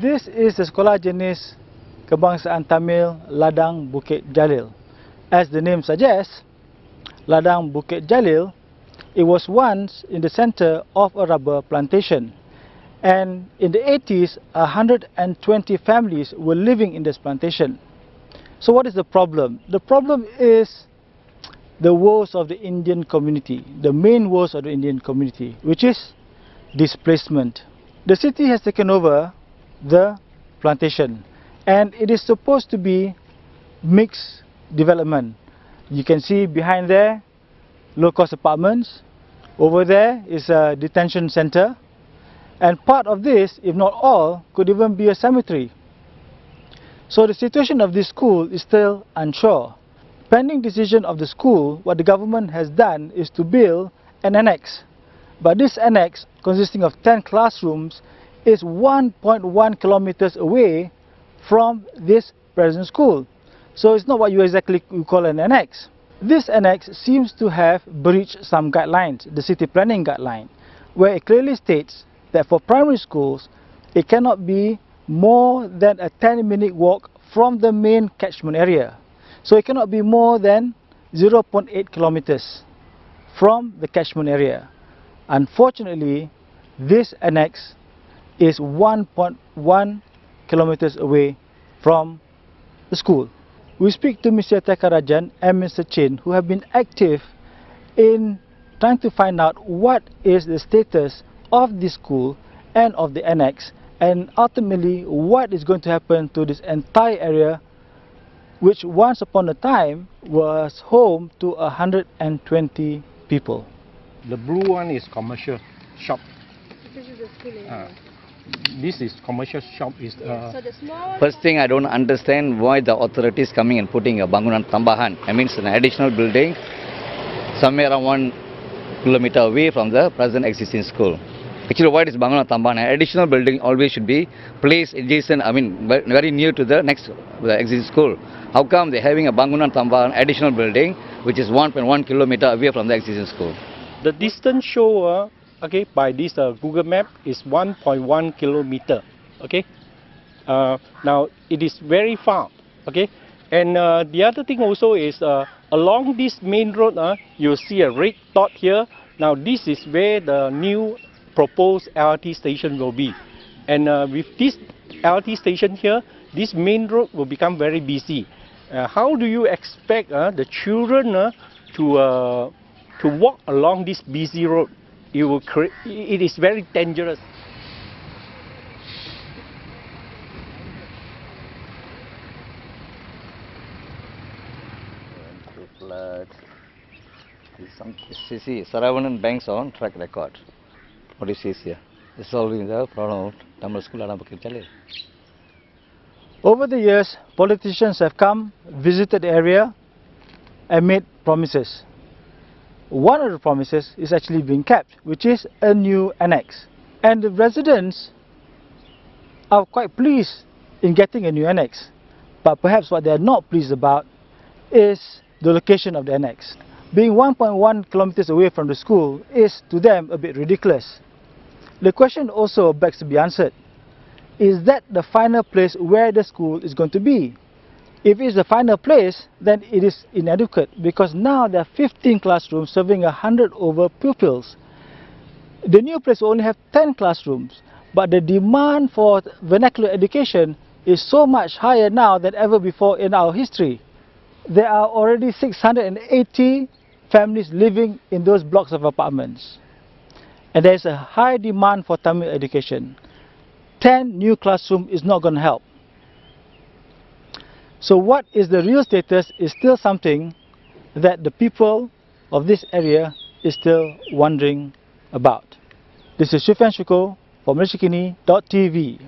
This is the Sekolah Jenis Kebangsaan Tamil Ladang Bukit Jalil. As the name suggests, Ladang Bukit Jalil, it was once in the center of a rubber plantation. And in the 80s, 120 families were living in this plantation. So what is the problem? The problem is the woes of the Indian community, the main woes of the Indian community, which is displacement. The city has taken over the plantation, and it is supposed to be mixed development. You can see behind there, low-cost apartments. Over there is a detention center. And part of this, if not all, could even be a cemetery. So the situation of this school is still unsure. Pending decision of the school, what the government has done is to build an annexe. But this annexe, consisting of 10 classrooms, is 1.1 kilometers away from this present school. So it's not what you exactly call an annexe. This annexe seems to have breached some guidelines, the city planning guideline, where it clearly states that for primary schools, it cannot be more than a 10-minute walk from the main catchment area. So it cannot be more than 0.8 kilometers from the catchment area. Unfortunately, this annexe is 1.1 kilometers away from the school. We speak to Mr. Tekarajan and Mr. Chin, who have been active in trying to find out what is the status of the school and of the annexe, and ultimately what is going to happen to this entire area, which once upon a time was home to 120 people. The blue one is commercial shop. This is the school area. This is commercial shop. So the small First thing, I don't understand why the authorities coming and putting a bangunan tambahan. I mean, it's an additional building somewhere around 1 kilometer away from the present existing school. Actually, why is bangunan tambahan? An additional building always should be placed adjacent, I mean, very near to the next existing school. How come they're having a bangunan tambahan additional building which is 1.1 kilometer away from the existing school? The distance shown by this Google map is 1.1 kilometer. Okay. Now it is very far. Okay. And the other thing also is along this main road, you see a red dot here. Now this is where the new proposed LRT station will be. And with this LRT station here, this main road will become very busy. How do you expect the children to walk along this busy road? It is very dangerous. See, Saravanan banks on track record. What do you see here? This is solving the problem of Tamil School Ladang Bukit Jalil. Over the years, politicians have come, visited the area, and made promises. One of the promises is actually being kept, which is a new annexe. And the residents are quite pleased in getting a new annexe. But perhaps what they are not pleased about is the location of the annexe. Being 1.1 kilometers away from the school is to them a bit ridiculous. The question also begs to be answered. Is that the final place where the school is going to be? If it's the final place, then it is inadequate, because now there are 15 classrooms serving 100 over pupils. The new place will only have 10 classrooms, but the demand for vernacular education is so much higher now than ever before in our history. There are already 680 families living in those blocks of apartments. And there is a high demand for Tamil education. 10 new classrooms is not going to help. So what is the real status is still something that the people of this area is still wondering about. This is Shufiyan Shukur for Malaysiakini.tv.